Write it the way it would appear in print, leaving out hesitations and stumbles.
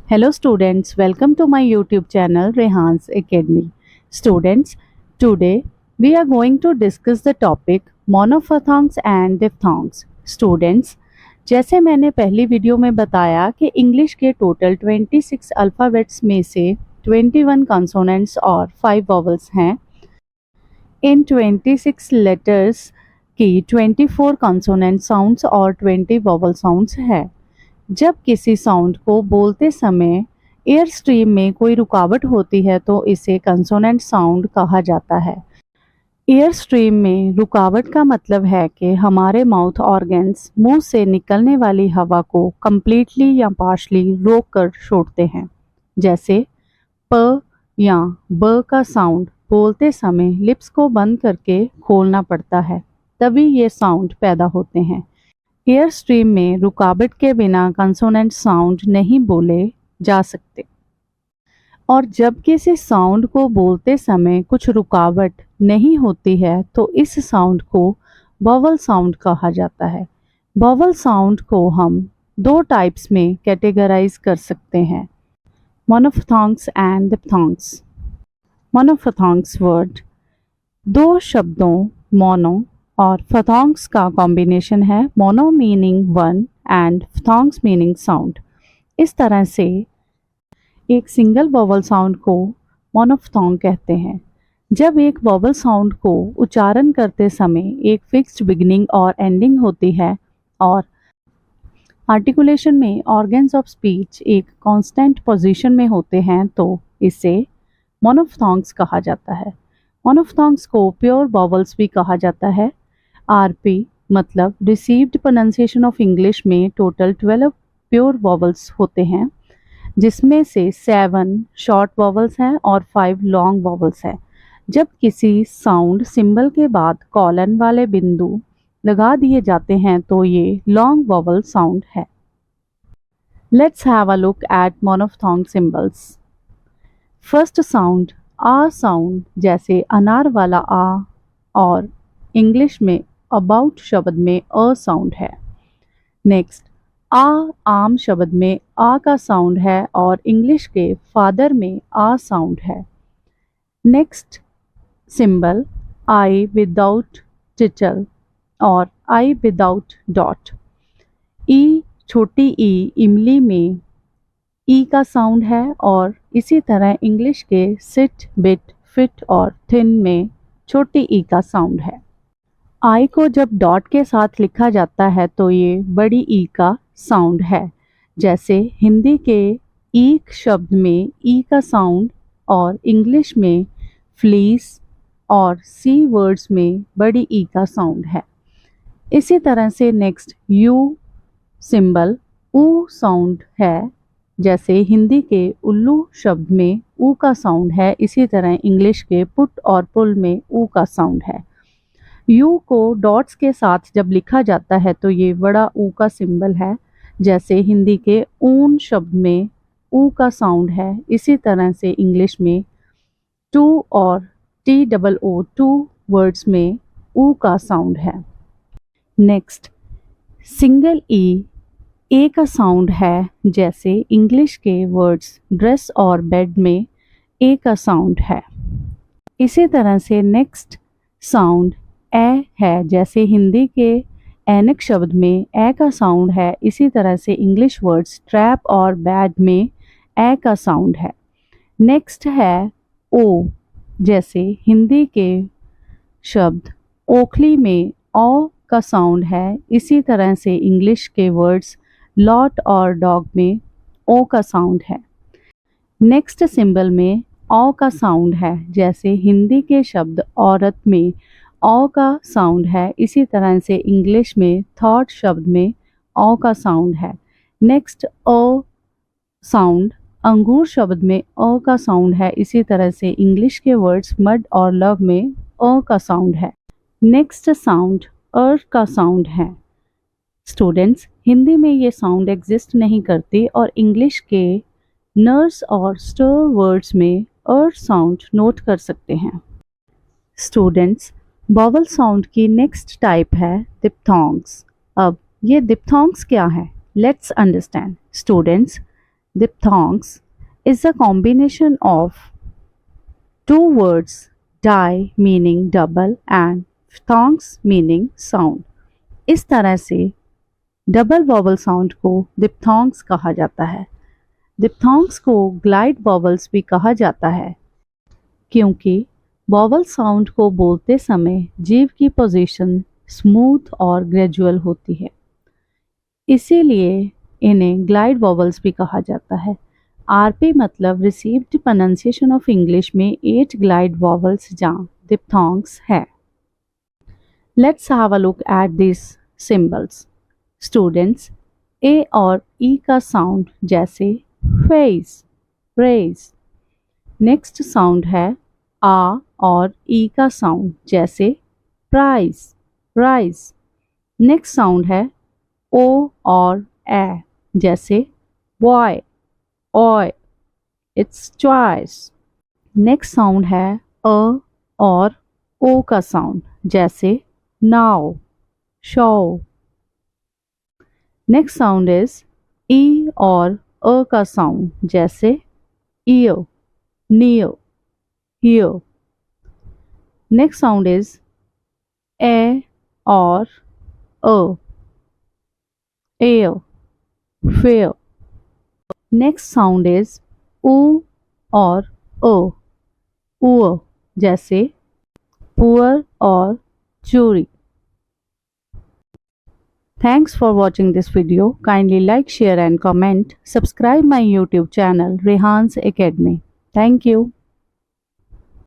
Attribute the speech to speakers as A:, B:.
A: Hello students, welcome to my YouTube channel Rehan's Academy. Students, today we are going to discuss the topic monophthongs and diphthongs. Students, जैसे मैंने पहली video में बताया कि English के total 26 alphabets में से 21 कॉन्सोनेंट्स और 5 वॉवल्स हैं। इन 26 लेटर्स की 24 कॉन्सोनेंट साउंड्स और 20 वॉवल साउंड्स है। जब किसी साउंड को बोलते समय एयर स्ट्रीम में कोई रुकावट होती है तो इसे कंसोनेंट साउंड कहा जाता है। एयर स्ट्रीम में रुकावट का मतलब है कि हमारे माउथ ऑर्गन्स मुंह से निकलने वाली हवा को कम्प्लीटली या पार्शली रोक कर छोड़ते हैं। जैसे प या ब का साउंड बोलते समय लिप्स को बंद करके खोलना पड़ता है, तभी ये साउंड पैदा होते हैं। एयर स्ट्रीम में रुकावट के बिना कंसोनेंट साउंड नहीं बोले जा सकते। और जब किसी साउंड को बोलते समय कुछ रुकावट नहीं होती है तो इस साउंड को वॉवल साउंड कहा जाता है। वॉवल साउंड को हम दो टाइप्स में कैटेगराइज कर सकते हैं, monophthongs and diphthongs. Monophthongs word दो शब्दों मोनो और फथोंग्स का कॉम्बिनेशन है। Mono meaning one and phthongs meaning sound. इस तरह से एक सिंगल वॉवल साउंड को मोनोफथोंग कहते हैं। जब एक वॉवल साउंड को उच्चारण करते समय एक फिक्स्ड बिगिनिंग और एंडिंग होती है और आर्टिकुलेशन में ऑर्गन्स ऑफ स्पीच एक कांस्टेंट पोजीशन में होते हैं तो इसे मोनोफथोंग्स कहा जाता है। मोनोफथोंग्स को प्योर वॉवल्स भी कहा जाता है। आरपी मतलब रिसीव्ड प्रोनाउंसिएशन ऑफ इंग्लिश में टोटल 12 प्योर वॉवल्स होते हैं, जिसमें से 7 शॉर्ट वॉवल्स हैं और 5 लॉन्ग वॉवल्स हैं। जब किसी साउंड सिंबल के बाद कॉलन वाले बिंदु लगा दिए जाते हैं तो ये लॉन्ग वॉवल साउंड है। Let's have a look at monophthong symbols. First sound आ साउंड, जैसे अनार वाला आ और इंग्लिश में अबाउट शब्द में अ साउंड है। नेक्स्ट आ आम शब्द में आ का साउंड है और इंग्लिश के फादर में आ साउंड है। नेक्स्ट सिंबल आई विदाउट टिचल और आई विदाउट डॉट। ई छोटी ई इमली में ई का साउंड है और इसी तरह इंग्लिश के सिट बिट फिट और थिन में छोटी ई का साउंड है। आई को जब डॉट के साथ लिखा जाता है तो ये बड़ी ई का साउंड है। जैसे हिंदी के ईक शब्द में ई का साउंड और इंग्लिश में फ्लीस और सी वर्ड्स में बड़ी ई का साउंड है। इसी तरह से नेक्स्ट यू सिंबल ऊ साउंड है। जैसे हिंदी के उल्लू शब्द में ऊ का साउंड है, इसी तरह इंग्लिश के पुट और पुल में ऊ का साउंड है। यू को डॉट्स के साथ जब लिखा जाता है तो ये बड़ा ऊ का सिंबल है। जैसे हिंदी के ऊन शब्द में ऊ का साउंड है, इसी तरह से इंग्लिश में टू और T double O two words में ऊ का साउंड है। नेक्स्ट सिंगल ई ए का साउंड है, जैसे इंग्लिश के वर्ड्स ड्रेस और बेड में ए का साउंड है। इसी तरह से नेक्स्ट साउंड ए है, जैसे हिंदी के ऐनक शब्द में ए का साउंड है, इसी तरह से इंग्लिश वर्ड्स ट्रैप और बैड में ए का साउंड है। नेक्स्ट है ओ, जैसे हिंदी के शब्द ओखली में ओ का साउंड है, इसी तरह से इंग्लिश के वर्ड्स लॉट और डॉग में ओ का साउंड है। नेक्स्ट सिंबल में ओ का साउंड है, जैसे हिंदी के शब्द औरत में ओ का साउंड है, इसी तरह से इंग्लिश में थॉट शब्द में ओ का साउंड है। नेक्स्ट ओ साउंड अंगूर शब्द में ओ का साउंड है, इसी तरह से इंग्लिश के वर्ड्स मड और लव में ओ का साउंड है। नेक्स्ट साउंड अर्थ का साउंड है। स्टूडेंट्स, हिंदी में ये साउंड एग्जिस्ट नहीं करती और इंग्लिश के नर्स और स्टर वर्ड्स में अर्थ साउंड नोट कर सकते हैं। स्टूडेंट्स, वॉवल साउंड की नेक्स्ट टाइप है डिप्थोंग्स। अब ये डिप्थोंग्स क्या है, let's understand. Students, Diphthongs is a combination of two words, die meaning double and phthongs meaning sound. इस तरह से डबल वॉवल साउंड को डिप्थोंग्स कहा जाता है। डिप्थोंग्स को ग्लाइड वॉवल्स भी कहा जाता है क्योंकि वॉवल साउंड को बोलते समय जीभ की पोजीशन स्मूथ और ग्रेजुअल होती है, इसीलिए इन्हें ग्लाइड वॉवल्स भी कहा जाता है। आरपी मतलब रिसीव्ड प्रोनाउंसिएशन ऑफ इंग्लिश में 8 ग्लाइड वॉवल्स जहाँ डिप्थोंग्स है। Let's have a look at this symbols. Students, ए और ई का साउंड जैसे फेस, फ्रेज। नेक्स्ट साउंड है आ और ई का साउंड जैसे प्राइस, प्राइस। नेक्स्ट साउंड है ओ और ए जैसे बॉय, ओय, इट्स चॉइस। नेक्स्ट साउंड है अ और ओ का साउंड जैसे now, show. Next sound is ई और अ का साउंड जैसे ear, near, here. Next sound is ए और अ, air, fair. Next sound is ऊ और ओ, पुअर जैसे पुअर और चूरी। Thanks for watching this video. Kindly like, share and comment. Subscribe my YouTube channel Rehan's Academy. Thank you.